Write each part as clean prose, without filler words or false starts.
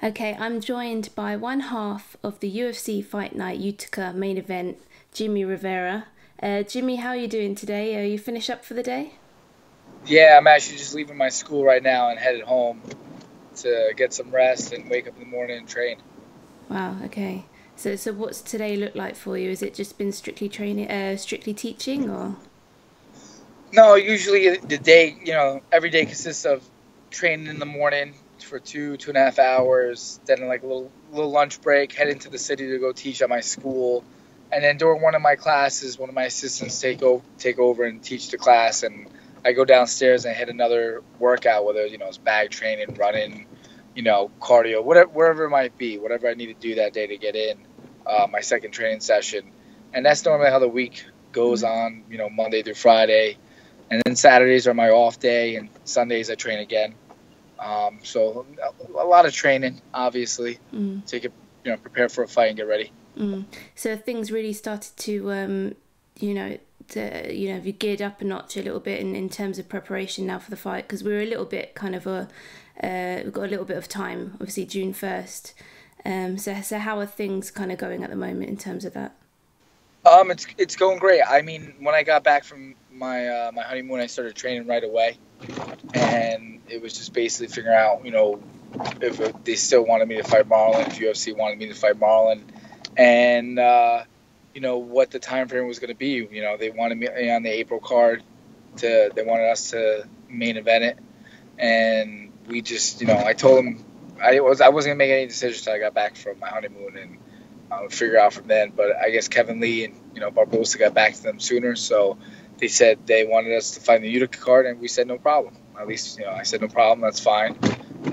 Okay, I'm joined by one half of the UFC Fight Night Utica main event, Jimmie Rivera. Jimmy, how are you doing today? Are you finished up for the day? Yeah, I'm actually just leaving my school right now and headed home to get some rest and wake up in the morning and train. Wow, okay. So what's today look like for you? Has it just been strictly training, strictly teaching, or? No, usually the day, every day consists of training in the morning for 2.5 hours, then like a little lunch break, head into the city to go teach at my school, and then during one of my classes, one of my assistants take over and teach the class, and I go downstairs and hit another workout, whether it's bag training, running, cardio, whatever, wherever it might be, whatever I need to do that day to get in my second training session, and that's normally how the week goes Mm. on, Monday through Friday. And then Saturdays are my off day, and Sundays I train again. So a lot of training, obviously, Mm. to get prepare for a fight and get ready. Mm. So things really started to, you know, have you geared up a notch a little bit in terms of preparation now for the fight? Because we're a little bit kind of we've got a little bit of time, obviously June 1st. So how are things kind of going at the moment in terms of that? It's going great. I mean, when I got back from my honeymoon, I started training right away, and it was just basically figuring out, if they still wanted me to fight Marlon, if UFC wanted me to fight Marlon, and what the time frame was going to be. They wanted me on the April card. They wanted us to main event it, and we just, I told them I wasn't gonna make any decisions until I got back from my honeymoon and figure out from then. But I guess Kevin Lee and Barbosa got back to them sooner, so they said they wanted us to find the Utica card, and we said no problem. At least I said no problem, that's fine,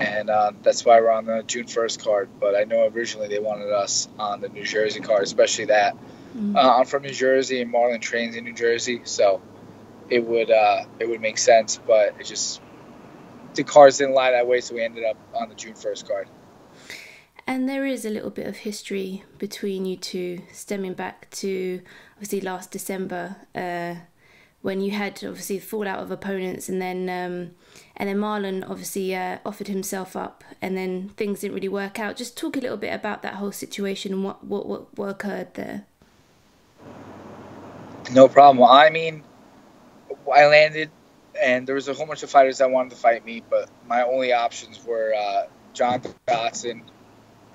and that's why we're on the June 1st card. But I know originally they wanted us on the New Jersey card, especially that Mm. I'm from New Jersey and Marlon trains in New Jersey, so it would make sense. But it just the cards didn't lie that way, so we ended up on the June 1st card. And there is a little bit of history between you two, stemming back to obviously last December, when you had obviously fallout of opponents, and then Marlon obviously offered himself up, and then things didn't really work out. Just talk a little bit about that whole situation and what occurred there. No problem. Well, I mean, I landed, and there was a whole bunch of fighters that wanted to fight me, but my only options were John Dotson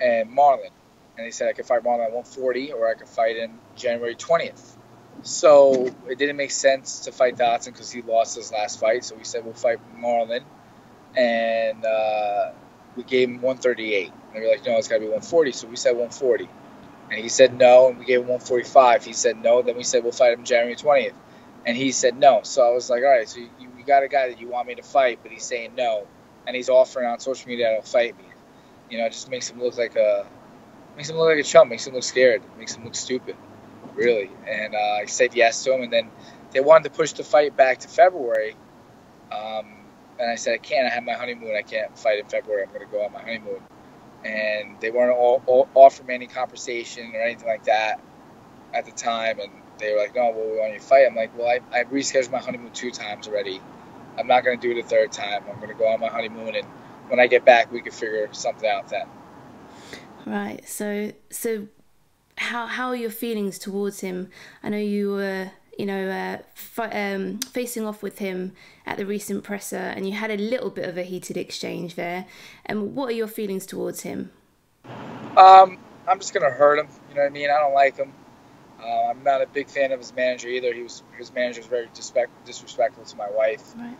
and Marlon. And they said I could fight Marlon at 140 or I could fight him January 20th. So it didn't make sense to fight Dotson because he lost his last fight. So we said we'll fight Marlon, and we gave him 138. And they were like, no, it's got to be 140. So we said 140. And he said no, and we gave him 145. He said no. Then we said we'll fight him January 20th. And he said no. So I was like, all right, so you got a guy that you want me to fight, but he's saying no. And he's offering on social media that he'll fight me. It just makes him look like a chump, makes him look scared, makes him look stupid, really. And I said yes to him, and then they wanted to push the fight back to February. And I said I can't. I have my honeymoon. I can't fight in February. I'm going to go on my honeymoon. And they weren't all offering me any compensation or anything like that at the time. And they were like, no, well, we want you to fight. I'm like, well, I rescheduled my honeymoon 2 times already. I'm not going to do it a third time. I'm going to go on my honeymoon, and when I get back, we could figure something out then. Right. So how are your feelings towards him? I know you were facing off with him at the recent presser, and you had a little bit of a heated exchange there. And what are your feelings towards him? I'm just going to hurt him. You know what I mean? I don't like him. I'm not a big fan of his manager either. His manager was very disrespectful to my wife. Right.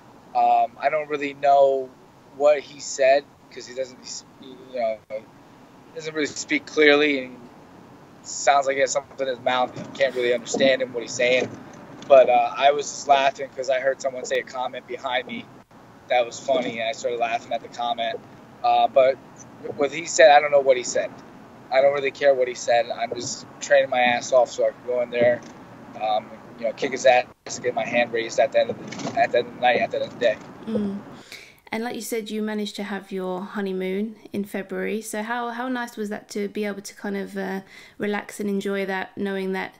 I don't really know what he said because he doesn't really speak clearly, and sounds like he has something in his mouth. You can't really understand him what he's saying. But I was just laughing because I heard someone say a comment behind me that was funny, and I started laughing at the comment. But what he said, I don't know what he said. I don't really care what he said. I'm just training my ass off so I can go in there, kick his ass, get my hand raised at the end of the night, at the end of the day. Mm. And like you said, you managed to have your honeymoon in February. So how nice was that to be able to kind of relax and enjoy that, knowing that,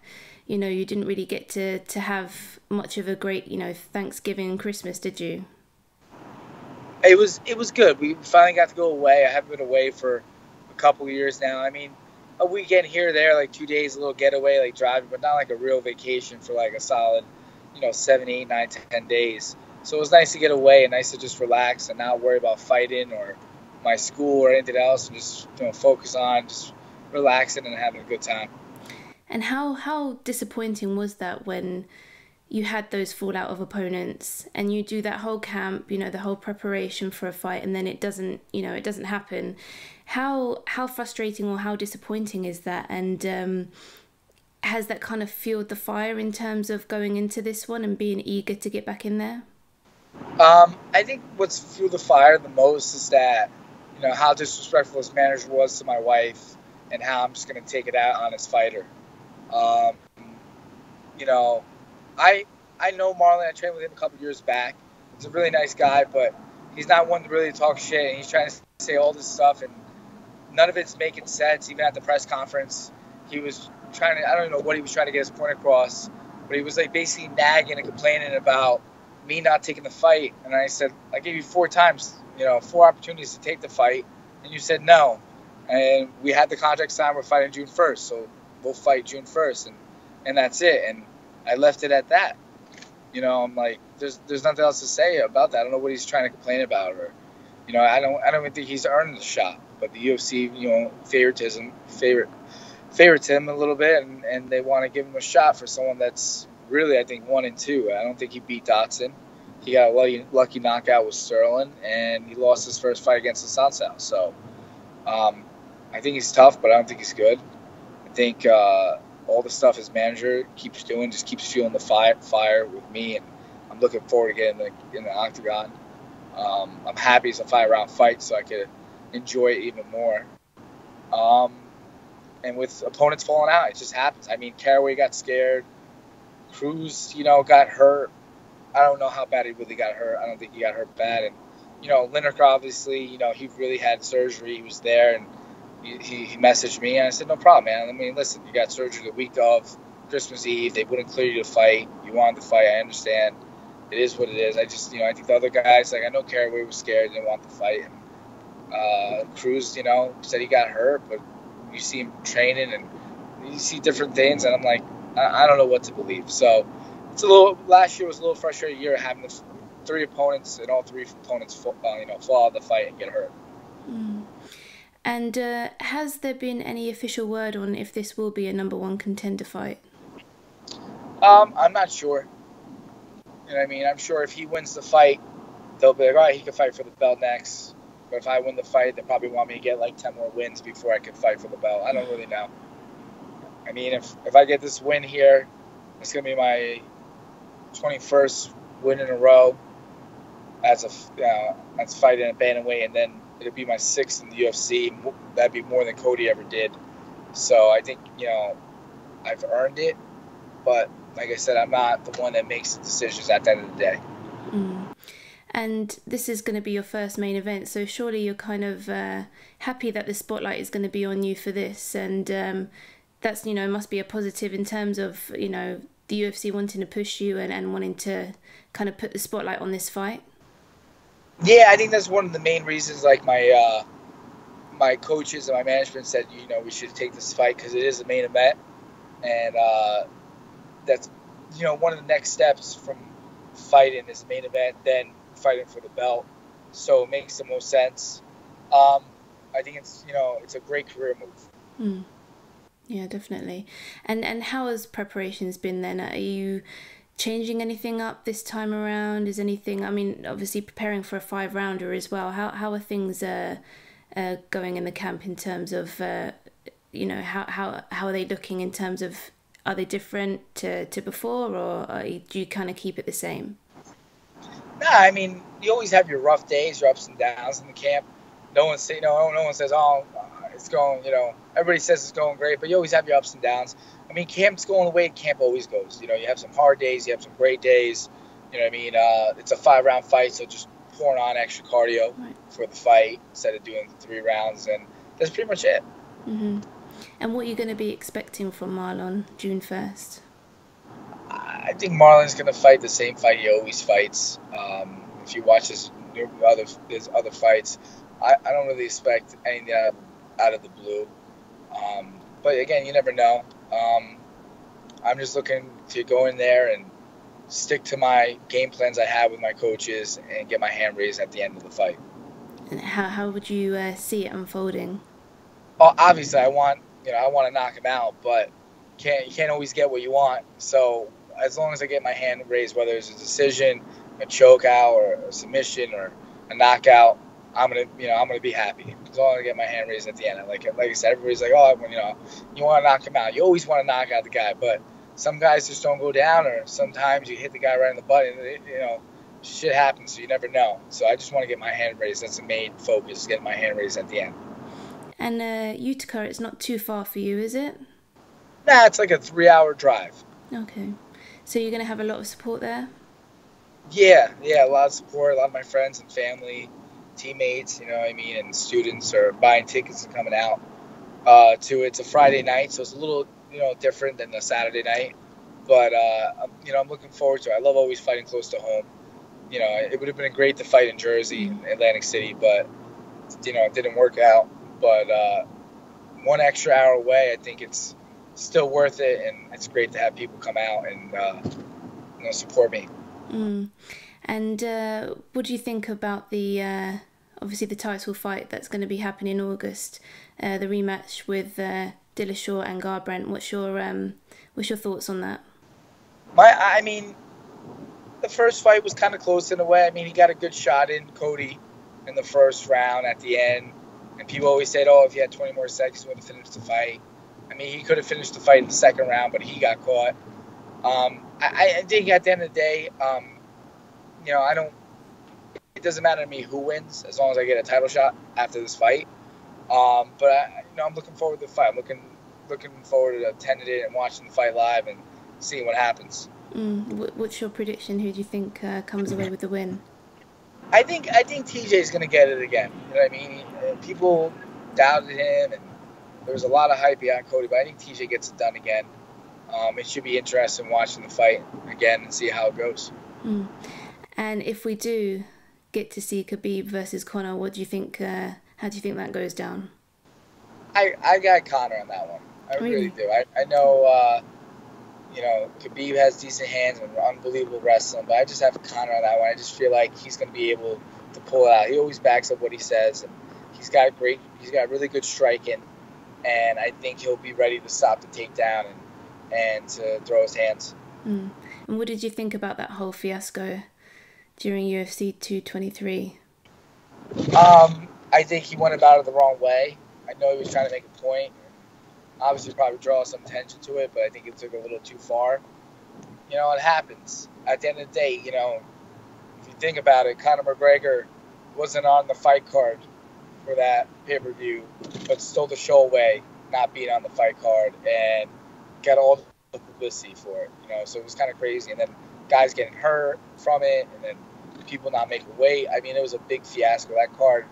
you didn't really get to have much of a great, Thanksgiving and Christmas, did you? It was good. We finally got to go away. I haven't been away for couple of years now. I mean, a weekend here or there, like 2 days, a little getaway, like driving, but not like a real vacation for like a solid, 7, 8, 9, 10 days. So it was nice to get away and nice to just relax and not worry about fighting or my school or anything else, and just focus on just relaxing and having a good time. And how disappointing was that when you had those fallout of opponents and you do that whole camp, the whole preparation for a fight, and then it doesn't happen? How frustrating or how disappointing is that? And has that kind of fueled the fire in terms of going into this one and being eager to get back in there? I think what's fueled the fire the most is that, how disrespectful his manager was to my wife, and how I'm just going to take it out on his fighter. I know Marlon. I trained with him a couple years back. He's a really nice guy, but he's not one to really talk shit, and he's trying to say all this stuff, and none of it's making sense. Even at the press conference, he was trying to, I don't know what he was trying to get his point across, but he was like basically nagging and complaining about me not taking the fight. And I said, I gave you 4 times, 4 opportunities to take the fight, and you said no. And we had the contract signed. We're fighting June 1st, so we'll fight June 1st, and that's it. And I left it at that. I'm like, there's nothing else to say about that. I don't know what he's trying to complain about, or, I don't even think he's earned the shot. But the UFC, favorites him a little bit, and they want to give him a shot for someone that's really, I think, 1-2. I don't think he beat Dotson. He got a lucky knockout with Sterling, and he lost his first fight against the Sansao. So, I think he's tough, but I don't think he's good. I think all the stuff his manager keeps doing just keeps fueling the fire with me, and I'm looking forward to getting in the octagon. I'm happy it's a 5-round fight, so I could enjoy it even more. And with opponents falling out, it just happens. I mean, Caraway got scared. Cruz, got hurt. I don't know how bad he really got hurt. I don't think he got hurt bad. And, Lineker, obviously, he really had surgery. He was there, and he messaged me, and I said, no problem, man. I mean, listen, you got surgery the week of Christmas Eve. They wouldn't clear you to fight. You wanted to fight. I understand. It is what it is. I just, I think the other guys, like, I know Caraway was scared, didn't want to fight. And Cruz, said he got hurt, but you see him training, and you see different things, and I'm like, I don't know what to believe. So it's last year was a little frustrating year having the 3 opponents, and all 3 opponents fall out of the fight and get hurt. Mm. And has there been any official word on if this will be a #1 contender fight? I'm not sure. You know what I mean? I'm sure if he wins the fight, they'll be like, all right, he can fight for the belt next. But if I win the fight, they probably want me to get like 10 more wins before I can fight for the belt. I don't really know. I mean, if I get this win here, it's going to be my 21st win in a row as fighting a bantamweight, and then it'll be my 6th in the UFC. That'd be more than Cody ever did. So I think, I've earned it. But like I said, I'm not the one that makes the decisions at the end of the day. Mm. And this is going to be your first main event, so surely you're kind of happy that the spotlight is going to be on you for this, and that's, must be a positive in terms of, the UFC wanting to push you and wanting to kind of put the spotlight on this fight. Yeah, I think that's one of the main reasons, like my coaches and my management said, we should take this fight because it is a main event, and that's, one of the next steps from fighting is main event, then fighting for the belt. So it makes the most sense. I think it's a great career move. Mm. Yeah, definitely. And how has preparations been then? Are you changing anything up this time around? Is anything, I mean, obviously preparing for a 5-rounder as well. How are things going in the camp in terms of how are they looking in terms of, are they different to before, or do you kind of keep it the same? Nah, I mean, you always have your rough days, your ups and downs in the camp. No one says, oh, it's going, everybody says it's going great, but you always have your ups and downs. I mean, camp's going the way camp always goes. You have some hard days, you have some great days. You know what I mean? It's a 5-round fight, so just pouring on extra cardio for the fight instead of doing 3 rounds, and that's pretty much it. Mm-hmm. And what are you going to be expecting from Marlon June 1st? I think Marlon's going to fight the same fight he always fights. If you watch his other fights, I don't really expect anything out of the blue. But again, you never know. I'm just looking to go in there and stick to my game plans I have with my coaches and get my hand raised at the end of the fight. And how would you see it unfolding? Well, obviously, I want to knock him out, but you can't always get what you want. So as long as I get my hand raised, whether it's a decision, a choke out, or a submission, or a knockout, I'm gonna be happy as long as I get my hand raised at the end. Like I said, everybody's like, oh, you want to knock him out. You always want to knock out the guy, but some guys just don't go down, or sometimes you hit the guy right in the butt, and shit happens. So you never know. So I just want to get my hand raised. That's the main focus: getting my hand raised at the end. And Utica, it's not too far for you, is it? Nah, it's like a 3-hour drive. Okay. So you're going to have a lot of support there? Yeah, a lot of support. A lot of my friends and family, teammates, and students are buying tickets and coming out to it. It's a Friday night, so it's a little, different than a Saturday night. But, I'm looking forward to it. I love always fighting close to home. It would have been great to fight in Jersey, Atlantic City, but, it didn't work out. But 1 extra hour away, I think it's still worth it, and it's great to have people come out and support me. And what do you think about the obviously the title fight that's going to be happening in August, the rematch with Dillashaw and Garbrandt? What's your thoughts on that? The first fight was kind of close in a way. He got a good shot in Cody in the first round at the end. And people always said, oh, if he had 20 more seconds, he would have finished the fight. He could have finished the fight in the second round, but he got caught. I think at the end of the day, it doesn't matter to me who wins as long as I get a title shot after this fight. But I'm looking forward to the fight. I'm looking forward to attending it and watching the fight live and seeing what happens. What's your prediction? Who do you think comes away with the win? I think TJ's going to get it again. People doubted him, and there was a lot of hype behind Cody, but I think TJ gets it done again. It should be interesting watching the fight again and see how it goes. And if we do get to see Khabib versus Conor, what do you think? How do you think that goes down? I got Conor on that one. I really do. I know, Khabib has decent hands and unbelievable wrestling, but I just have Conor on that one. I just feel like he's going to be able to pull it out. He always backs up what he says, and he's got really good striking, and I think he'll be ready to stop the takedown and to throw his hands. And what did you think about that whole fiasco during UFC 223? I think he went about it the wrong way. I know he was trying to make a point. Obviously, probably draw some attention to it, but I think it took a little too far. It happens. At the end of the day, if you think about it, Conor McGregor wasn't on the fight card for that pay-per-view, but stole the show away, not being on the fight card, and got all the publicity for it. So it was kind of crazy. And then guys getting hurt from it, and then people not making weight. it was a big fiasco. That card,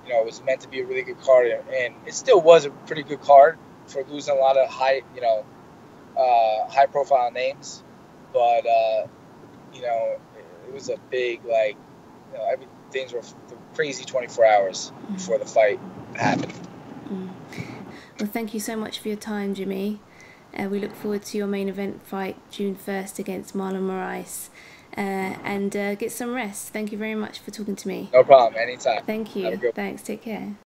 it was meant to be a really good card, and it still was a pretty good card for losing a lot of high-profile names. But it was a big, things were crazy 24 hours before the fight happened. Well, thank you so much for your time, Jimmie. We look forward to your main event fight June 1st against Marlon Moraes. And get some rest. Thank you very much for talking to me. No problem. Anytime. Thank you. Thanks. Take care.